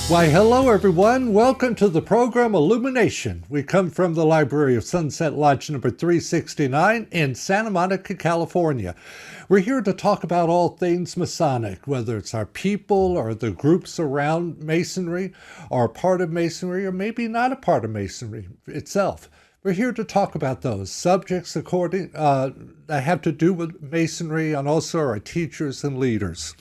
Why, hello everyone. Welcome to the program Illumination. We come from the library of Sunset Lodge number 369 in Santa Monica, California. We're here to talk about all things Masonic, whether it's our people or the groups around Masonry, or a part of Masonry, or maybe not a part of Masonry itself. We're here to talk about those subjects that have to do with Masonry, and also our teachers and leaders.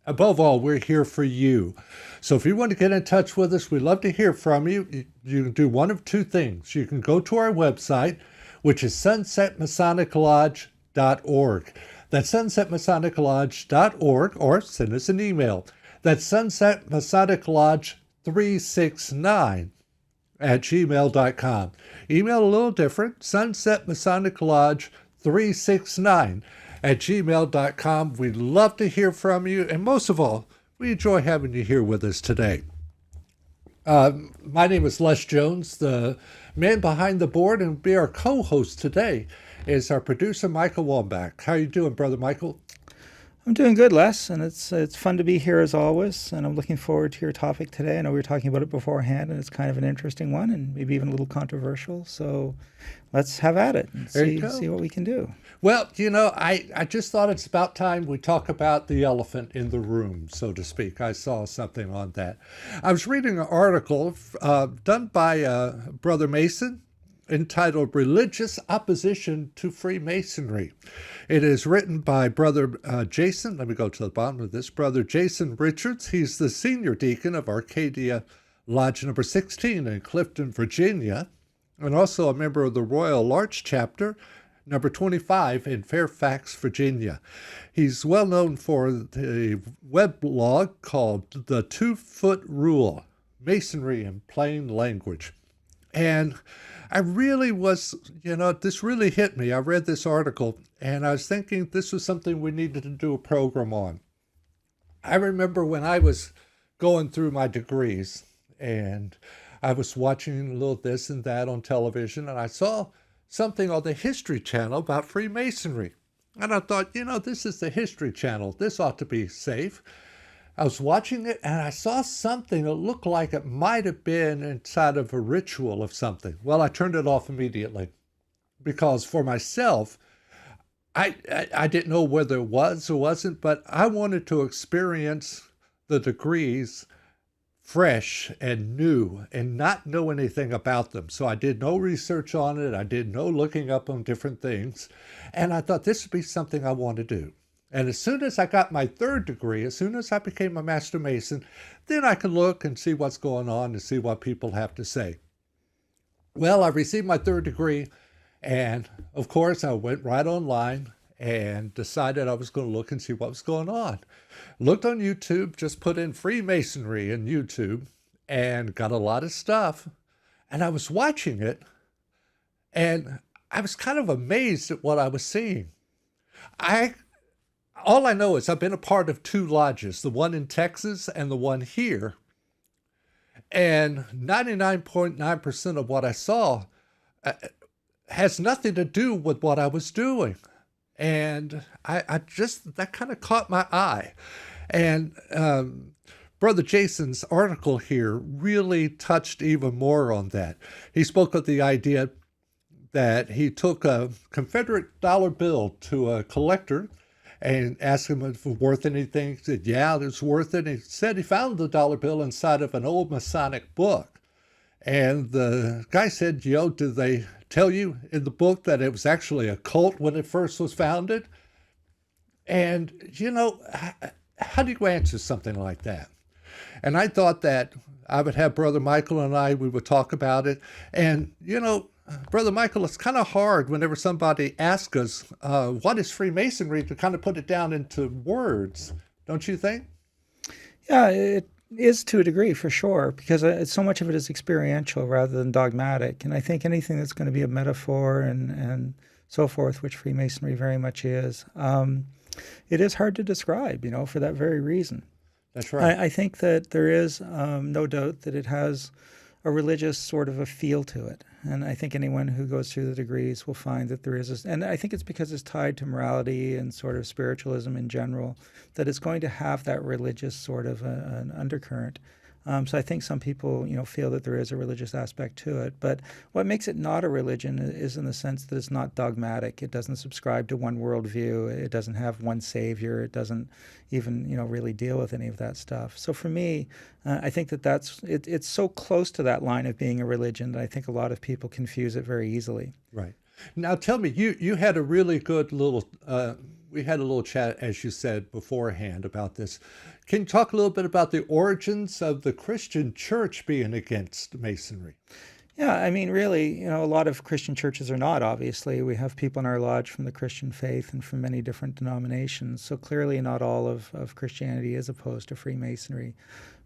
Above all, we're here for you. So if you want to get in touch with us, we'd love to hear from you. You can do one of two things. You can go to our website, which is sunsetmasoniclodge.org. That's sunsetmasoniclodge.org, or send us an email. That's sunsetmasoniclodge369@gmail.com. Email a little different, sunsetmasoniclodge369@gmail.com. We'd love to hear from you, and most of all, we enjoy having you here with us today. My name is Les Jones, the man behind the board, and be our co-host today is our producer, Michael Wambach. How you doing, Brother Michael? I'm doing good, Les, and it's fun to be here as always, and I'm looking forward to your topic today. I know we were talking about it beforehand, and it's kind of an interesting one, and maybe even a little controversial, so let's have at it and see what we can do. Well, I just thought it's about time we talk about the elephant in the room, so to speak. I saw something on that. I was reading an article done by Brother Mason entitled Religious Opposition to Freemasonry. It is written by Brother Jason. Let me go to the bottom of this. Brother Jason Richards. He's the senior deacon of Arcadia Lodge number 16 in Clifton, Virginia, and also a member of the Royal Larch Chapter number 25 in Fairfax, Virginia. He's well known for the weblog called The 2-Foot Rule, Masonry in Plain Language. And I really was, this really hit me. I read this article, and I was thinking this was something we needed to do a program on. I remember when I was going through my degrees, and I was watching a little this and that on television, and I saw something on the History Channel about Freemasonry. And I thought, this is the History Channel. This ought to be safe. I was watching it, and I saw something that looked like it might have been inside of a ritual of something. Well, I turned it off immediately, because for myself, I didn't know whether it was or wasn't, but I wanted to experience the degrees fresh and new and not know anything about them. So I did no research on it. I did no looking up on different things. And I thought this would be something I want to do. And as soon as I got my third degree, as soon as I became a Master Mason, then I could look and see what's going on and see what people have to say. Well, I received my third degree, and of course I went right online and decided I was going to look and see what was going on. Looked on YouTube, just put in Freemasonry in YouTube, and got a lot of stuff. And I was watching it, and I was kind of amazed at what I was seeing. All I know is I've been a part of two lodges, the one in Texas and the one here. And 99.9% of what I saw has nothing to do with what I was doing. And that kind of caught my eye. And Brother Jason's article here really touched even more on that. He spoke of the idea that he took a Confederate dollar bill to a collector and asked him if it was worth anything. He said, yeah, it was worth it. And he said he found the dollar bill inside of an old Masonic book. And the guy said, did they tell you in the book that it was actually a cult when it first was founded? And, how do you answer something like that? And I thought that I would have Brother Michael and we would talk about it. And, Brother Michael, it's kind of hard whenever somebody asks us, what is Freemasonry, to kind of put it down into words, don't you think? Yeah, it is to a degree, for sure, because so much of it is experiential rather than dogmatic. And I think anything that's going to be a metaphor and so forth, which Freemasonry very much is, it is hard to describe, for that very reason. That's right. I think that there is no doubt that it has a religious sort of a feel to it. And I think anyone who goes through the degrees will find that there is, and I think it's because it's tied to morality and sort of spiritualism in general, that it's going to have that religious sort of an undercurrent. So I think some people, feel that there is a religious aspect to it. But what makes it not a religion is in the sense that it's not dogmatic. It doesn't subscribe to one worldview. It doesn't have one savior. It doesn't even, really deal with any of that stuff. So for me, I think it's so close to that line of being a religion that I think a lot of people confuse it very easily. Right. Now tell me, you had a really good little we had a little chat, as you said beforehand, about this. Can you talk a little bit about the origins of the Christian church being against Masonry? Yeah, I mean, really, a lot of Christian churches are not, obviously. We have people in our lodge from the Christian faith and from many different denominations. So clearly not all of Christianity is opposed to Freemasonry.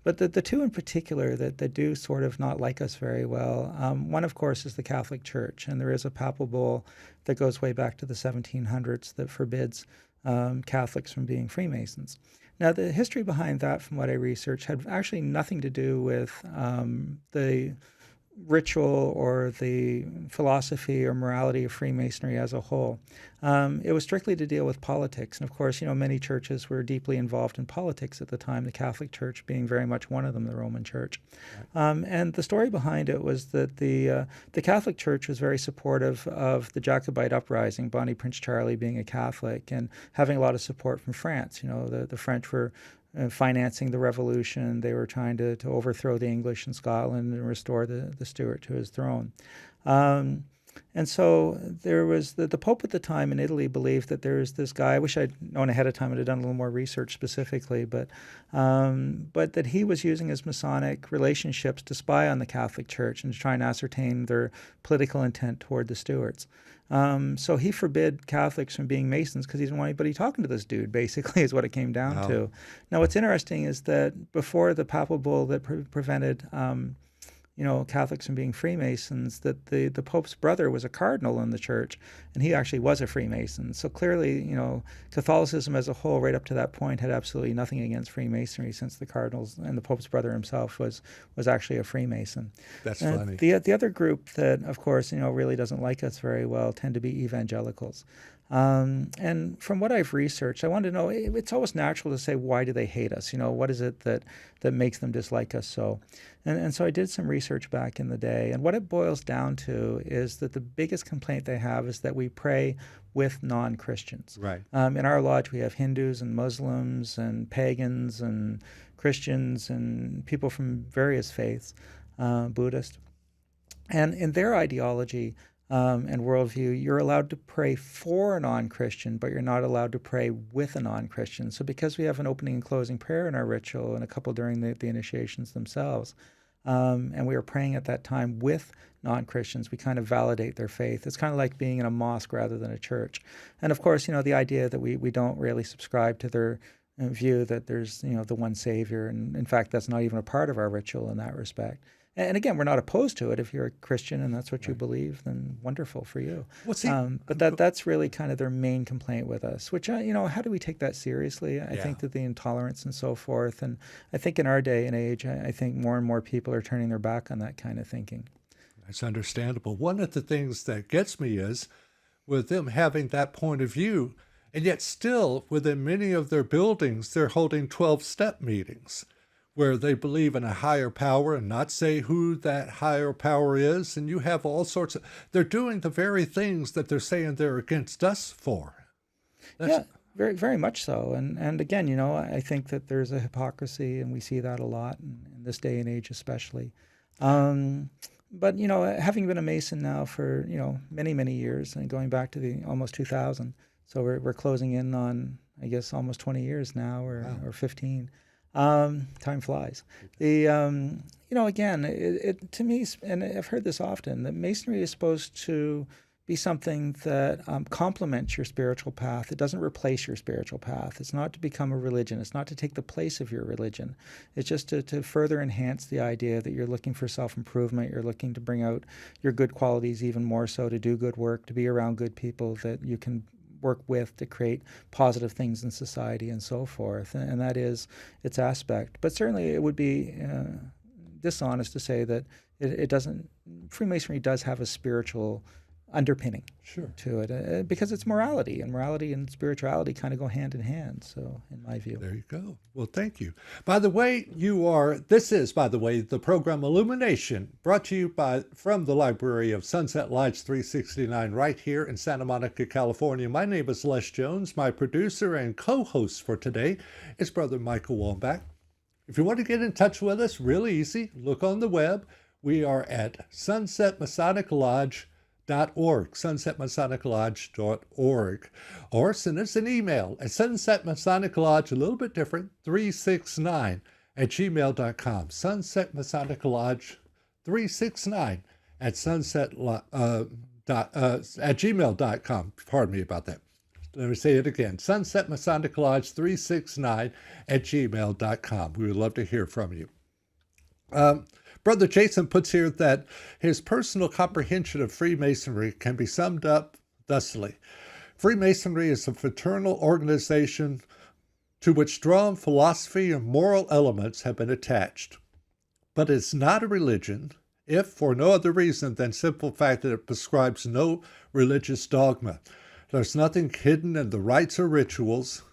But the two in particular that do sort of not like us very well, one, of course, is the Catholic Church. And there is a papal bull that goes way back to the 1700s that forbids Catholics from being Freemasons. Now, the history behind that, from what I researched, had actually nothing to do with the ritual or the philosophy or morality of Freemasonry as a whole. It was strictly to deal with politics. And of course, many churches were deeply involved in politics at the time, the Catholic Church being very much one of them, the Roman Church. And the story behind it was that the Catholic Church was very supportive of the Jacobite uprising, Bonnie Prince Charlie being a Catholic, and having a lot of support from France. The French were financing the revolution. They were trying to overthrow the English in Scotland and restore the Stuart to his throne. And so there was the Pope at the time in Italy believed that there was this guy. I wish I'd known ahead of time and had done a little more research specifically, but that he was using his Masonic relationships to spy on the Catholic Church and to try and ascertain their political intent toward the Stuarts. So he forbid Catholics from being Masons because he didn't want anybody talking to this dude, basically, is what it came down to. Now, what's interesting is that before the papal bull that prevented Catholics from being Freemasons, that the Pope's brother was a cardinal in the church, and he actually was a Freemason. So clearly, Catholicism as a whole, right up to that point, had absolutely nothing against Freemasonry, since the cardinals and the Pope's brother himself was actually a Freemason. That's funny. The other group that, of course, really doesn't like us very well tend to be evangelicals. And from what I've researched, I wanted to know, it's always natural to say, why do they hate us? What is it that makes them dislike us so? And so I did some research back in the day. And what it boils down to is that the biggest complaint they have is that we pray with non-Christians. Right. In our lodge, we have Hindus and Muslims and pagans and Christians and people from various faiths, Buddhist. And in their ideology, and worldview, you're allowed to pray for a non-Christian, but you're not allowed to pray with a non-Christian. So because we have an opening and closing prayer in our ritual and a couple during the initiations themselves, and we are praying at that time with non-Christians, we kind of validate their faith. It's kind of like being in a mosque rather than a church. And of course, the idea that we don't really subscribe to their view that there's, the one Savior. And in fact, that's not even a part of our ritual in that respect. And again, we're not opposed to it. If you're a Christian and that's what you believe, then wonderful for you. Well, see, but that's really kind of their main complaint with us, which, how do we take that seriously? I think that the intolerance and so forth. And I think in our day and age, I think more and more people are turning their back on that kind of thinking. That's understandable. One of the things that gets me is with them having that point of view, and yet still within many of their buildings, they're holding 12-step meetings, where they believe in a higher power and not say who that higher power is. And you have all sorts of, they're doing the very things that they're saying they're against us for. Yeah, very, very much so. And again, I think that there's a hypocrisy, and we see that a lot in this day and age especially. But, having been a Mason now for, many, many years, and going back to the almost 2000, so we're closing in on, I guess, almost 20 years now, or 15. Time flies. Again, it to me, and I've heard this often, that Masonry is supposed to be something that complements your spiritual path. It doesn't replace your spiritual path. It's not to become a religion. It's not to take the place of your religion. It's just to further enhance the idea that you're looking for self-improvement. You're looking to bring out your good qualities even more so, to do good work, to be around good people that you can work with to create positive things in society and so forth. And that is its aspect. But certainly it would be dishonest to say that it doesn't, Freemasonry does have a spiritual underpinning Sure. to it, because it's morality, and morality and spirituality kind of go hand in hand. So, in my view. There you go. Well, thank you. By the way, this is, by the way, the program Illumination, brought to you from the library of Sunset Lodge 369 right here in Santa Monica, California. My name is Les Jones. My producer and co-host for today is Brother Michael Wambach. If you want to get in touch with us, really easy. Look on the web. We are at sunsetmasoniclodge.org, sunsetmasoniclodge.org, or send us an email at sunsetmasoniclodge, a little bit different, 369 at gmail.com, sunsetmasoniclodge 369 at at gmail.com. Pardon me about that. Let me say it again, Sunset Masonic Lodge 369 at gmail.com. We would love to hear from you. Brother Jason puts here that his personal comprehension of Freemasonry can be summed up thusly. Freemasonry is a fraternal organization to which strong philosophy and moral elements have been attached. But it's not a religion, if for no other reason than simple fact that it prescribes no religious dogma. There's nothing hidden in the rites or rituals,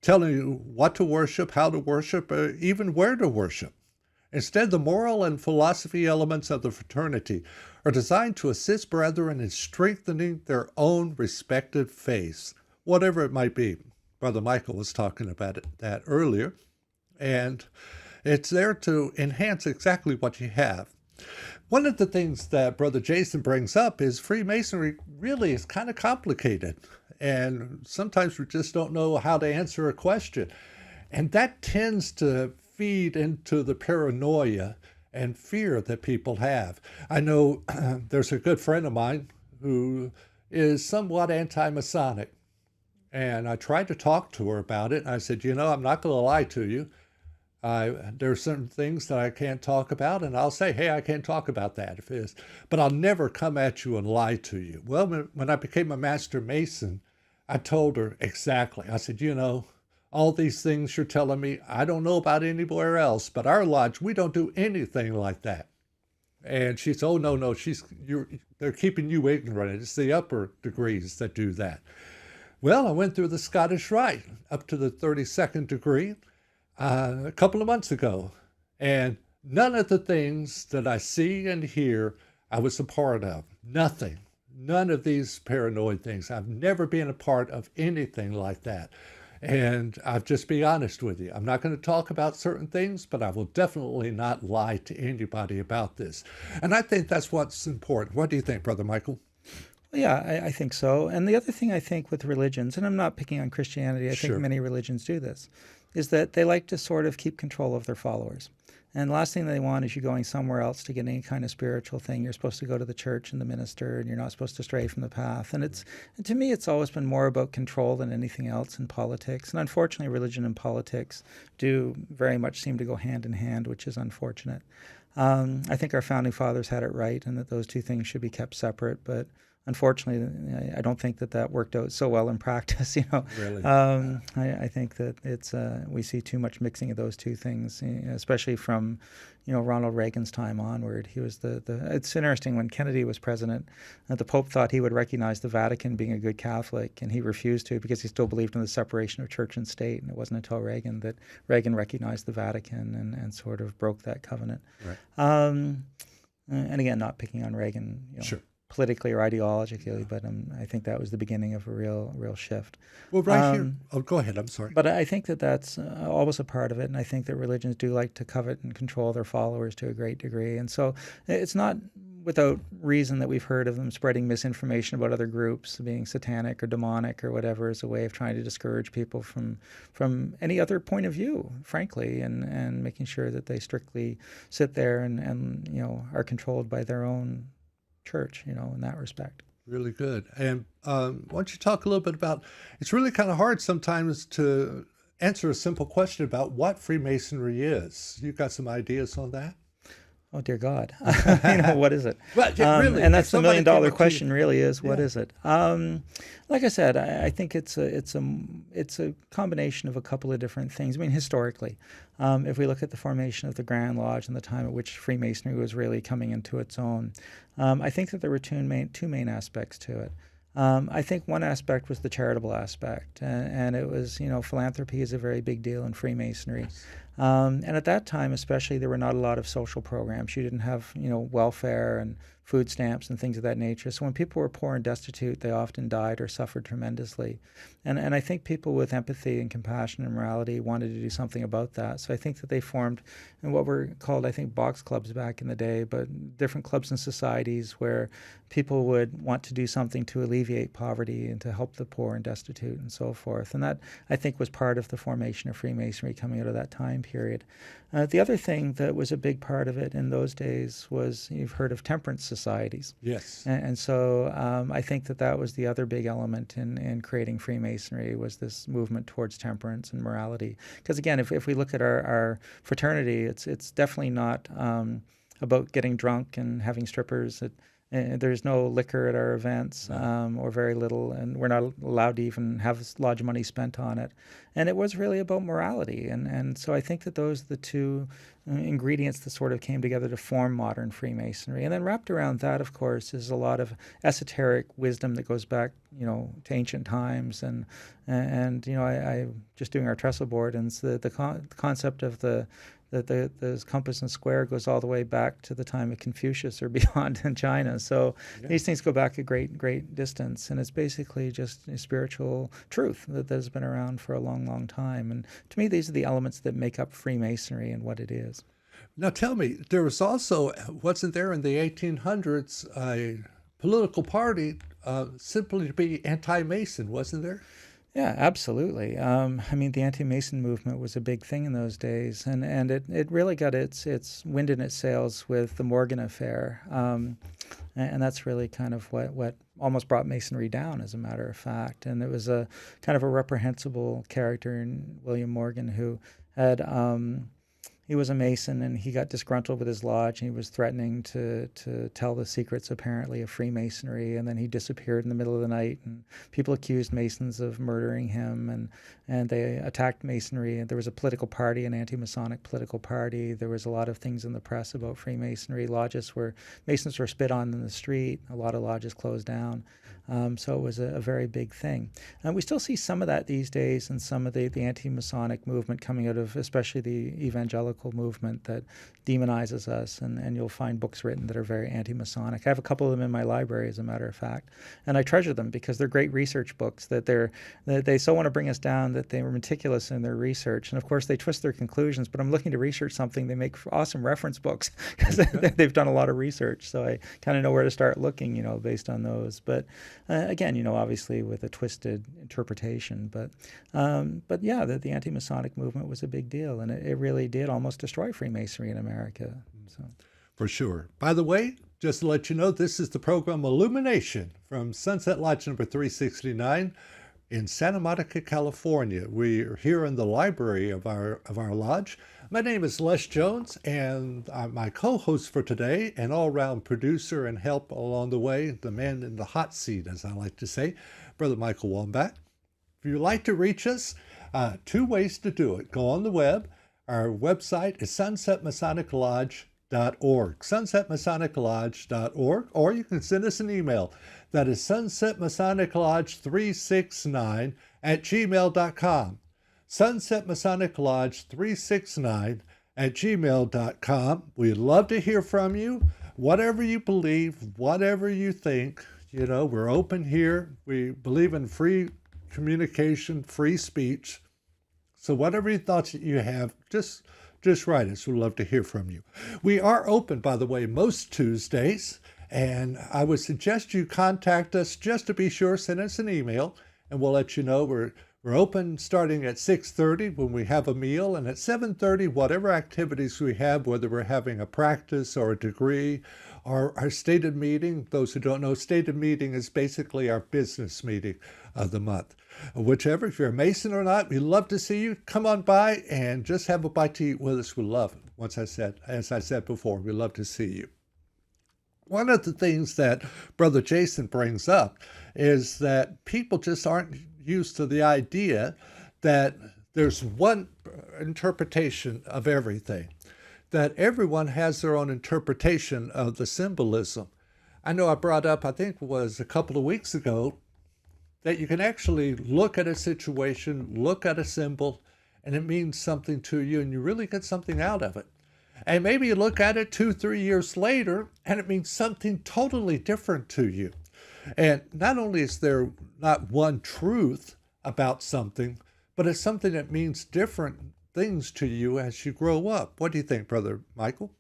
telling you what to worship, how to worship, or even where to worship. Instead, the moral and philosophy elements of the fraternity are designed to assist brethren in strengthening their own respective faiths, whatever it might be. Brother Michael was talking about that earlier, and it's there to enhance exactly what you have. One of the things that Brother Jason brings up is Freemasonry really is kind of complicated, and sometimes we just don't know how to answer a question. And that tends to feed into the paranoia and fear that people have. I know there's a good friend of mine who is somewhat anti-Masonic, and I tried to talk to her about it. I said, I'm not going to lie to you. There are certain things that I can't talk about, and I'll say, hey, I can't talk about that if it is. But I'll never come at you and lie to you. Well, when I became a Master Mason, I told her exactly. I said, all these things you're telling me, I don't know about anywhere else, but our lodge, we don't do anything like that. And she said, oh, no, they're keeping you ignorant. It's the upper degrees that do that. Well, I went through the Scottish Rite up to the 32nd degree a couple of months ago, and none of the things that I see and hear I was a part of. Nothing. None of these paranoid things. I've never been a part of anything like that. And I'll just be honest with you. I'm not going to talk about certain things, but I will definitely not lie to anybody about this. And I think that's what's important. What do you think, Brother Michael? Yeah, I think so. And the other thing I think with religions, and I'm not picking on Christianity, I think many religions do this, is that they like to sort of keep control of their followers. And the last thing they want is you going somewhere else to get any kind of spiritual thing. You're supposed to go to the church and the minister, and you're not supposed to stray from the path. And to me, it's always been more about control than anything else in politics. And unfortunately, religion and politics do very much seem to go hand in hand, which is unfortunate. I think our founding fathers had it right, and that those two things should be kept separate. But unfortunately, I don't think that worked out so well in practice. Really? I think that it's we see too much mixing of those two things, especially from Ronald Reagan's time onward. He was It's interesting, when Kennedy was president, the Pope thought he would recognize the Vatican being a good Catholic, and he refused to because he still believed in the separation of church and state. And it wasn't until Reagan that Reagan recognized the Vatican and sort of broke that covenant. Right. And again, not picking on Reagan. Sure. Politically or ideologically, but I think that was the beginning of a real shift. Well, right here. Oh, go ahead. I'm sorry. But I think that's always a part of it, and I think that religions do like to covet and control their followers to a great degree. And so it's not without reason that we've heard of them spreading misinformation about other groups being satanic or demonic or whatever as a way of trying to discourage people from any other point of view, frankly, and making sure that they strictly sit there and are controlled by their own church, in that respect. Really good. And why don't you talk a little bit about, it's really kind of hard sometimes to answer a simple question about what Freemasonry is. You got some ideas on that? Oh dear God, what is it? But really, And if that's the somebody million came dollar up to you, question. Really, is what yeah, is it? Like I said, I think it's a combination of a couple of different things. I mean, historically, if we look at the formation of the Grand Lodge and the time at which Freemasonry was really coming into its own, I think that there were two main aspects to it. I think one aspect was the charitable aspect, and it was, philanthropy is a very big deal in Freemasonry. yes, And at that time, especially, there were not a lot of social programs. You didn't have, welfare and food stamps and things of that nature. So when people were poor and destitute, they often died or suffered tremendously. And I think people with empathy and compassion and morality wanted to do something about that. So I think that they formed what were called, I think, box clubs back in the day, but different clubs and societies where people would want to do something to alleviate poverty and to help the poor and destitute and so forth. And that, I think, was part of the formation of Freemasonry coming out of that time period. The other thing that was a big part of it in those days was, you've heard of temperance societies. yes. And so I think that was the other big element in creating Freemasonry, was this movement towards temperance and morality. Because again, if we look at our fraternity, it's definitely not about getting drunk and having strippers. There's no liquor at our events, or very little, and we're not allowed to even have a lot of money spent on it. And it was really about morality. And so I think that those are the two ingredients that sort of came together to form modern Freemasonry. And then wrapped around that, of course, is a lot of esoteric wisdom that goes back, to ancient times. And I just doing our trestle board, and it's the concept of the compass and square goes all the way back to the time of Confucius or beyond in China. So these things go back a great distance, and it's basically just a spiritual truth that has been around for a long time. And to me, these are the elements that make up Freemasonry and what it is. Now tell me, there was also, wasn't there in the 1800s, a political party simply to be anti-Mason, wasn't there? Yeah, absolutely. I mean, the anti-Mason movement was a big thing in those days, and it really got its wind in its sails with the Morgan affair, and that's really kind of what almost brought Masonry down, as a matter of fact. And it was a kind of a reprehensible character in William Morgan, who had he was a Mason, and he got disgruntled with his lodge, and he was threatening to tell the secrets, apparently, of Freemasonry, and then he disappeared in the middle of the night, and people accused Masons of murdering him, and they attacked Masonry. And there was a political party, an anti-Masonic political party. There was a lot of things in the press about Freemasonry. Masons were spit on in the street. A lot of lodges closed down. So it was a very big thing. And we still see some of that these days, and some of the anti-Masonic movement coming out of especially the evangelical movement that demonizes us, and you'll find books written that are very anti-Masonic. I have a couple of them in my library, as a matter of fact, and I treasure them because they're great research books, that they so want to bring us down that they were meticulous in their research. And of course, they twist their conclusions, but I'm looking to research something, they make awesome reference books because they've done a lot of research. So I kind of know where to start looking, based on those. But again, obviously with a twisted interpretation. But yeah, the anti-Masonic movement was a big deal, and it really did almost destroy Freemasonry in America. So. For sure. By the way, just to let you know, this is the program Illumination from Sunset Lodge number 369 in Santa Monica, California. We're here in the library of our lodge. My name is Les Jones, and I'm my co-host for today, an all-round producer and help along the way, the man in the hot seat, as I like to say, Brother Michael Wambach. If you'd like to reach us, two ways to do it. Go on the web. Our website is sunsetmasoniclodge.org, sunsetmasoniclodge.org, or you can send us an email. That is sunsetmasoniclodge369 at gmail.com. sunsetmasoniclodge369 at gmail.com. We'd love to hear from you. Whatever you believe, whatever you think, we're open here. We believe in free communication, free speech. So whatever thoughts that you have, just write us. We'd love to hear from you. We are open, by the way, most Tuesdays, and I would suggest you contact us just to be sure. Send us an email, and we'll let you know we're open starting at 6:30 when we have a meal, and at 7:30, whatever activities we have, whether we're having a practice or a degree or our stated meeting. Those who don't know, stated meeting is basically our business meeting of the month. Whichever, if you're a Mason or not, we'd love to see you. Come on by and just have a bite to eat with us. We love it. As I said before, we love to see you. One of the things that Brother Jason brings up is that people just aren't used to the idea that there's one interpretation of everything, that everyone has their own interpretation of the symbolism. I know I brought up, I think it was a couple of weeks ago, that you can actually look at a situation, look at a symbol, and it means something to you, and you really get something out of it. And maybe you look at it 2-3 years later, and it means something totally different to you. And not only is there not one truth about something, but it's something that means different things to you as you grow up. What do you think, Brother Michael?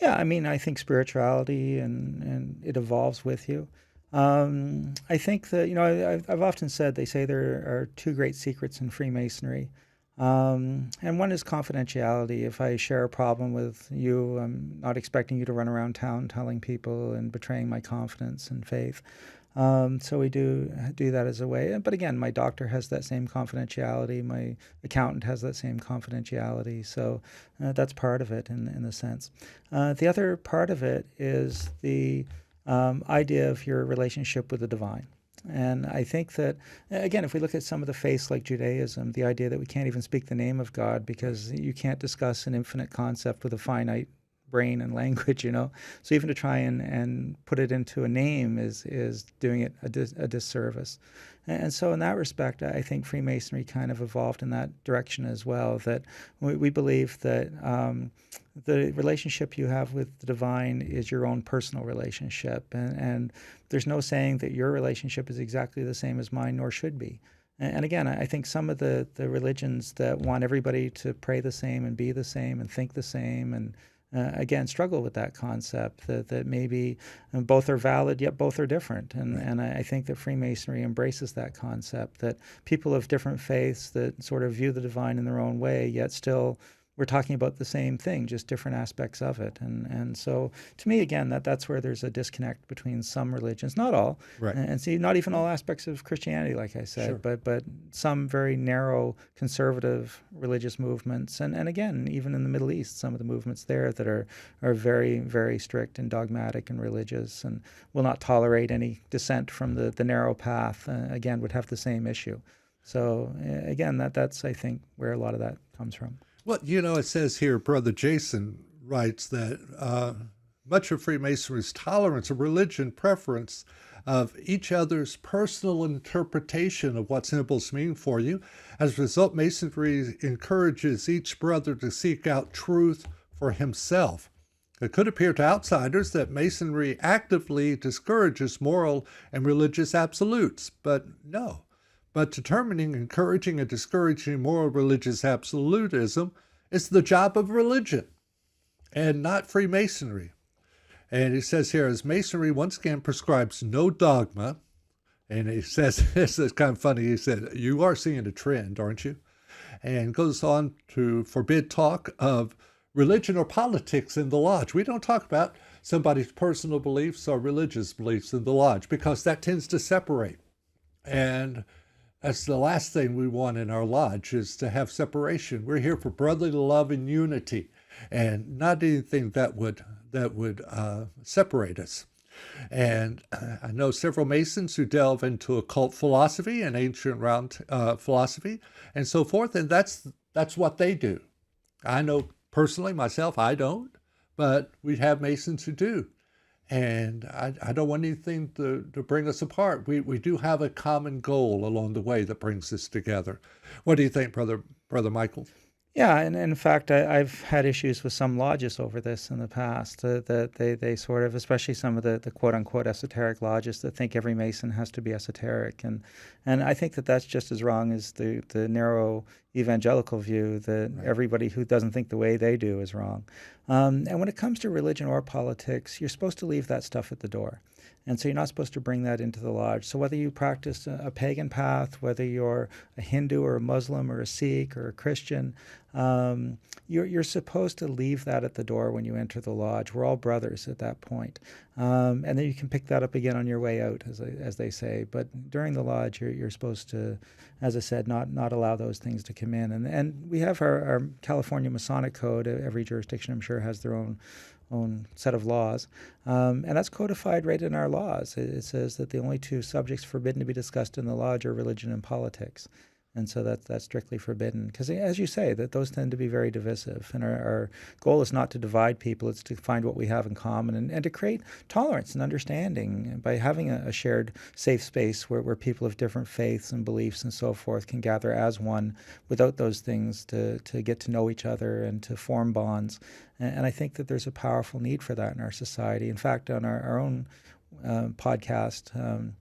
Yeah, I mean, I think spirituality and it evolves with you. I think that, I've often said, they say there are two great secrets in Freemasonry. And one is confidentiality. If I share a problem with you, I'm not expecting you to run around town telling people and betraying my confidence and faith. So we do that as a way. But again, my doctor has that same confidentiality. My accountant has that same confidentiality. So that's part of it in a sense. The other part of it is the idea of your relationship with the divine. And I think that, again, if we look at some of the faiths like Judaism, the idea that we can't even speak the name of God because you can't discuss an infinite concept with a finite brain and language, So even to try and put it into a name is doing it a disservice. And so in that respect, I think Freemasonry kind of evolved in that direction as well, that we believe that the relationship you have with the divine is your own personal relationship. And there's no saying that your relationship is exactly the same as mine, nor should be. And again, I think some of the religions that want everybody to pray the same and be the same and think the same and again, struggle with that concept that maybe both are valid, yet both are different. And I think that Freemasonry embraces that concept, that people of different faiths that sort of view the divine in their own way, yet still we're talking about the same thing, just different aspects of it. And so to me, again, that's where there's a disconnect between some religions, not all, Right. and see, not even all aspects of Christianity, like I said, Sure. but some very narrow conservative religious movements. And again, even in the Middle East, some of the movements there that are very, very strict and dogmatic and religious and will not tolerate any dissent from the narrow path, again, would have the same issue. So again, that's, I think, where a lot of that comes from. Well, it says here, Brother Jason writes that much of Freemasonry's tolerance of religion preference of each other's personal interpretation of what symbols mean for you. As a result, Masonry encourages each brother to seek out truth for himself. It could appear to outsiders that Masonry actively discourages moral and religious absolutes, but no. But determining, encouraging, and discouraging moral religious absolutism is the job of religion and not Freemasonry. And he says here, as Masonry once again prescribes no dogma, and he says, this is kind of funny, he said, you are seeing a trend, aren't you? And goes on to forbid talk of religion or politics in the lodge. We don't talk about somebody's personal beliefs or religious beliefs in the lodge because that tends to separate. And that's the last thing we want in our lodge, is to have separation. We're here for brotherly love and unity, and not anything that would separate us. And I know several Masons who delve into occult philosophy and ancient round philosophy and so forth, and that's what they do. I know personally myself, I don't, but we have Masons who do. And I don't want anything to bring us apart. We do have a common goal along the way that brings us together. What do you think, Brother Michael? Yeah, and in fact, I've had issues with some lodges over this in the past, that they sort of, especially some of the quote-unquote esoteric lodges that think every Mason has to be esoteric. And I think that's just as wrong as the narrow evangelical view that Right. everybody who doesn't think the way they do is wrong. And when it comes to religion or politics, you're supposed to leave that stuff at the door. And so you're not supposed to bring that into the lodge. So whether you practice a pagan path, whether you're a Hindu or a Muslim or a Sikh or a Christian, You're supposed to leave that at the door when you enter the lodge. We're all brothers at that point. And then you can pick that up again on your way out, as they say. But during the lodge, you're supposed to, as I said, not allow those things to come in. And we have our California Masonic Code. Every jurisdiction, I'm sure, has their own set of laws. And that's codified right in our laws. It says that the only two subjects forbidden to be discussed in the lodge are religion and politics. And so that's strictly forbidden. Because as you say, that those tend to be very divisive. And our goal is not to divide people, it's to find what we have in common and to create tolerance and understanding by having a shared safe space where people of different faiths and beliefs and so forth can gather as one without those things to get to know each other and to form bonds. And I think that there's a powerful need for that in our society. In fact, on our own podcast,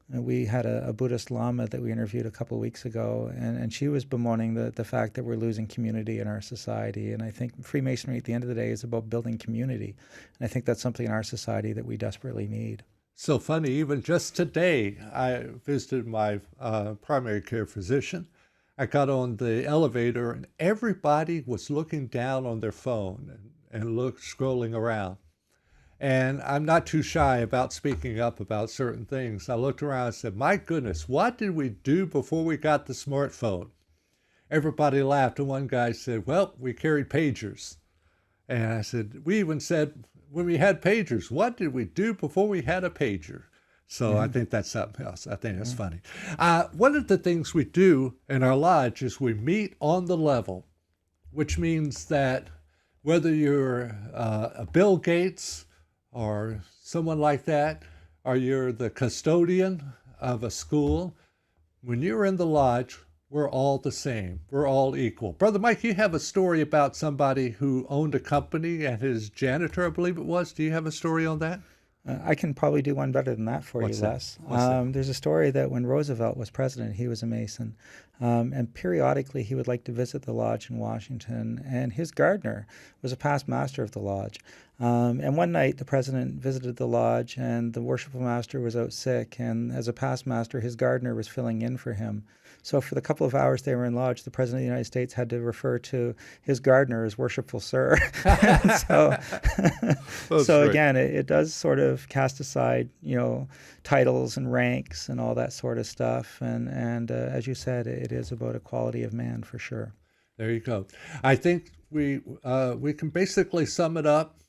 we had a Buddhist Lama that we interviewed a couple of weeks ago, and she was bemoaning the fact that we're losing community in our society. And I think Freemasonry, at the end of the day, is about building community. And I think that's something in our society that we desperately need. So funny, even just today, I visited my primary care physician. I got on the elevator, and everybody was looking down on their phone and scrolling around. And I'm not too shy about speaking up about certain things. I looked around and said, my goodness, what did we do before we got the smartphone? Everybody laughed, and one guy said, well, we carried pagers. And I said, we even said, when we had pagers, what did we do before we had a pager? So I think that's something else. I think that's funny. One of the things we do in our lodge is we meet on the level, which means that whether you're a Bill Gates or someone like that, or you're the custodian of a school, when you're in the lodge, we're all the same. We're all equal. Brother Mike, you have a story about somebody who owned a company and his janitor, I believe it was. Do you have a story on that? I can probably do one better than that for you, Les. There's a story that when Roosevelt was president, he was a Mason. And periodically he would like to visit the lodge in Washington. And his gardener was a past master of the lodge. And one night the president visited the lodge and the worshipful master was out sick. And as a past master, his gardener was filling in for him. So for the couple of hours they were in lodge, the President of the United States had to refer to his gardener as worshipful sir. So again, it does sort of cast aside, titles and ranks and all that sort of stuff. And as you said, it is about equality of man for sure. There you go. I think we can basically sum it up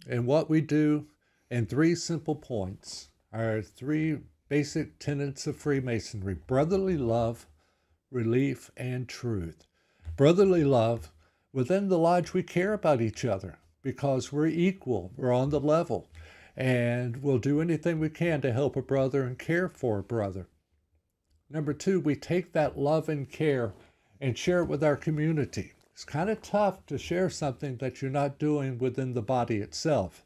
in what we do in three simple points. Our three basic tenets of Freemasonry: brotherly love, relief, and truth. Brotherly love, within the lodge we care about each other because we're equal, we're on the level, and we'll do anything we can to help a brother and care for a brother. Number two, we take that love and care and share it with our community. It's kind of tough to share something that you're not doing within the body itself.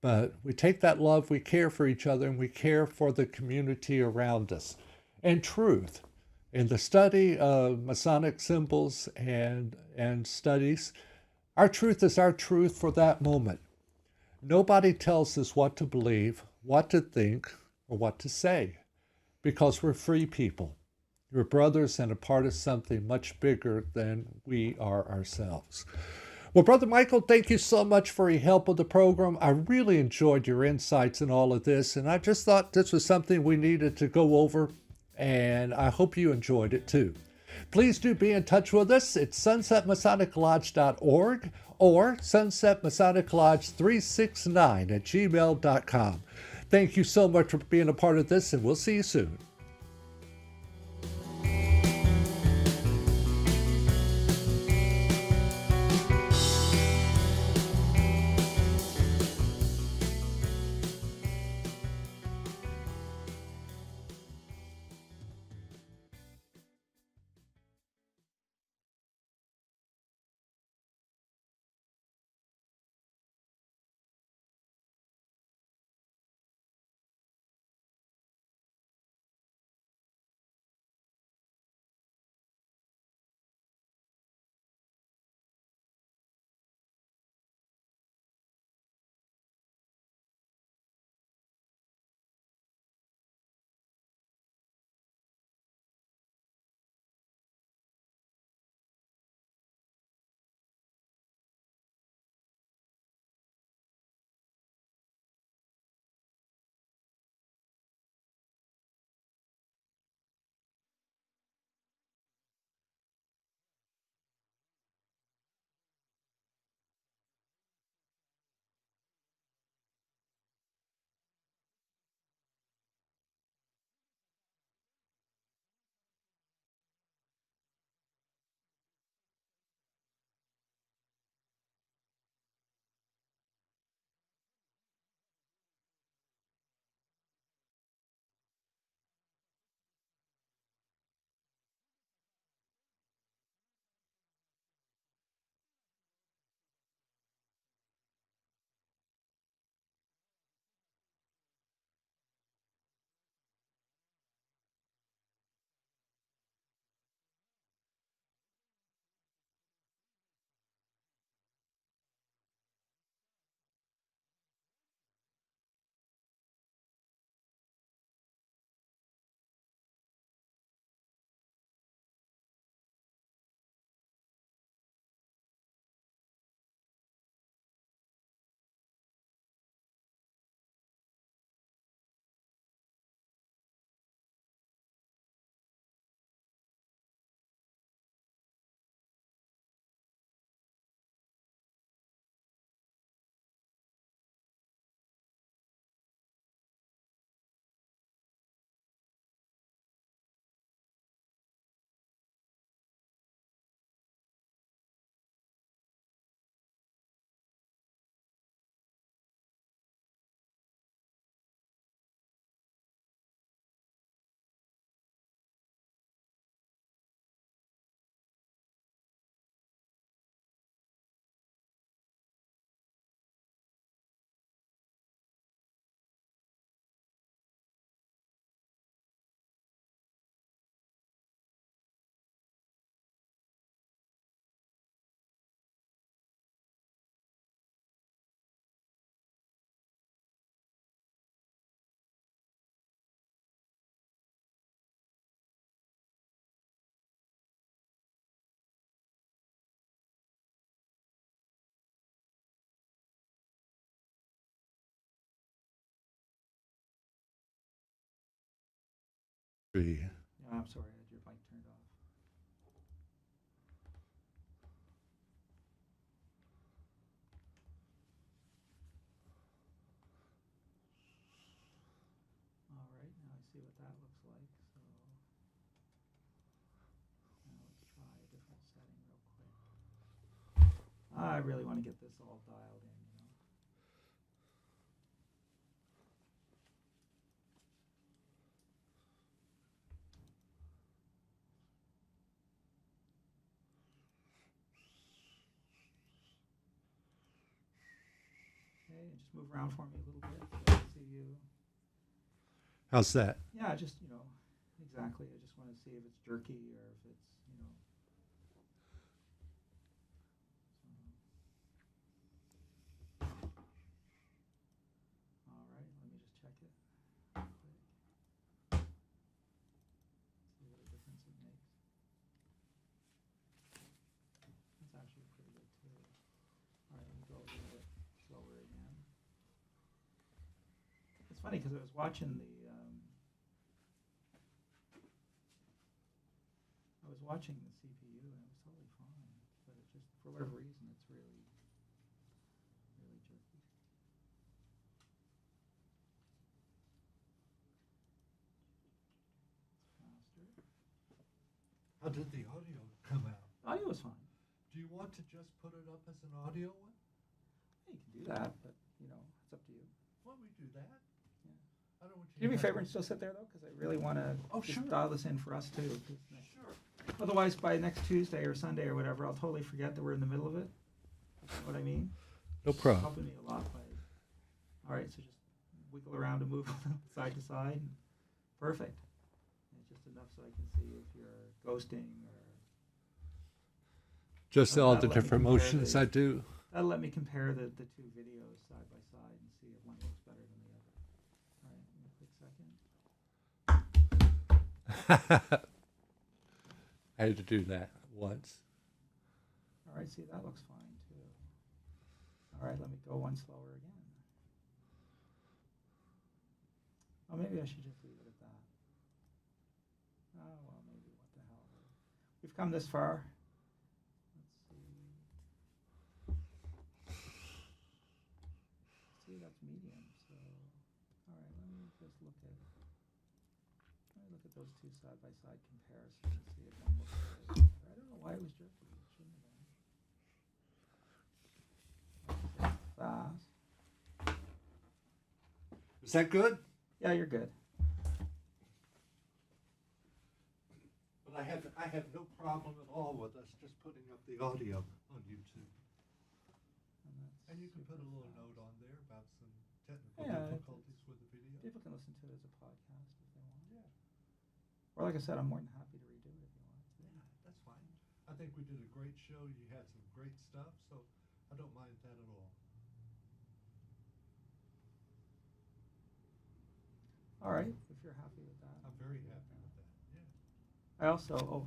But we take that love, we care for each other, and we care for the community around us. And truth. In the study of Masonic symbols and studies, our truth is our truth for that moment. Nobody tells us what to believe, what to think, or what to say, because we're free people. We're brothers and a part of something much bigger than we are ourselves. Well, Brother Michael, thank you so much for your help with the program. I really enjoyed your insights in all of this, and I just thought this was something we needed to go over, and I hope you enjoyed it too. Please do be in touch with us. It's sunsetmasoniclodge.org or sunsetmasoniclodge369@gmail.com. Thank you so much for being a part of this, and we'll see you soon. be. Yeah, I'm sorry, I had your mic turned off. All right, now I see what that looks like. So now let's try a different setting real quick. I really want to get this all dialed in, you know. Okay, and just move around for me a little bit so I can see you. How's that? Yeah, just, you know, exactly. I just want to see if it's jerky or if it's, you know. All right, let me just check it real quick. See what a difference it makes. That's actually pretty good too. All right, let me go a little bit slower again. It's funny because I was watching the CPU and it was totally fine, but it just for whatever reason it's really jerky. Faster. How did the audio come out? Audio was fine. Do you want to just put it up as an audio one? Yeah, you can do that, but you know, it's up to you. Why don't we do that? Yeah. I don't want Can you do me a to favor and still sit there though, because I really want to sure. dial this in for us too. 'Cause Sure. otherwise, by next Tuesday or Sunday or whatever, I'll totally forget that we're in the middle of it. You know what I mean? No It's problem. helping me a lot. All right, so just wiggle around and move side to side. Perfect. It's just enough so I can see if you're ghosting or. Just all the That'll let me different compare motions the- I do. That'll let me compare the two videos side by side and see if one looks better than the other. All right, give me a quick second. I had to do that once. All right, see, that looks fine too. All right, let me go one slower again. Oh, maybe I should just leave it at that. Oh, well, maybe what the hell. We've come this far. Let's see. See, that's medium, so. All right, let me just look at those two side-by-side comparisons and see if one looks good. I don't know why it was jerky. It shouldn't have been. Fast. Is that good? Yeah, you're good. But I have no problem at all with us just putting up the audio on YouTube. And you can put a little note on there about some technical difficulties with the video. People can listen to it as a podcast if they want. Yeah. Or like I said, I'm more than happy to redo it if you want. Yeah, that's fine. I think we did a great show. You had some great stuff, so I don't mind that at all. All right, if you're happy with that. I'm very happy with that. Yeah. I also,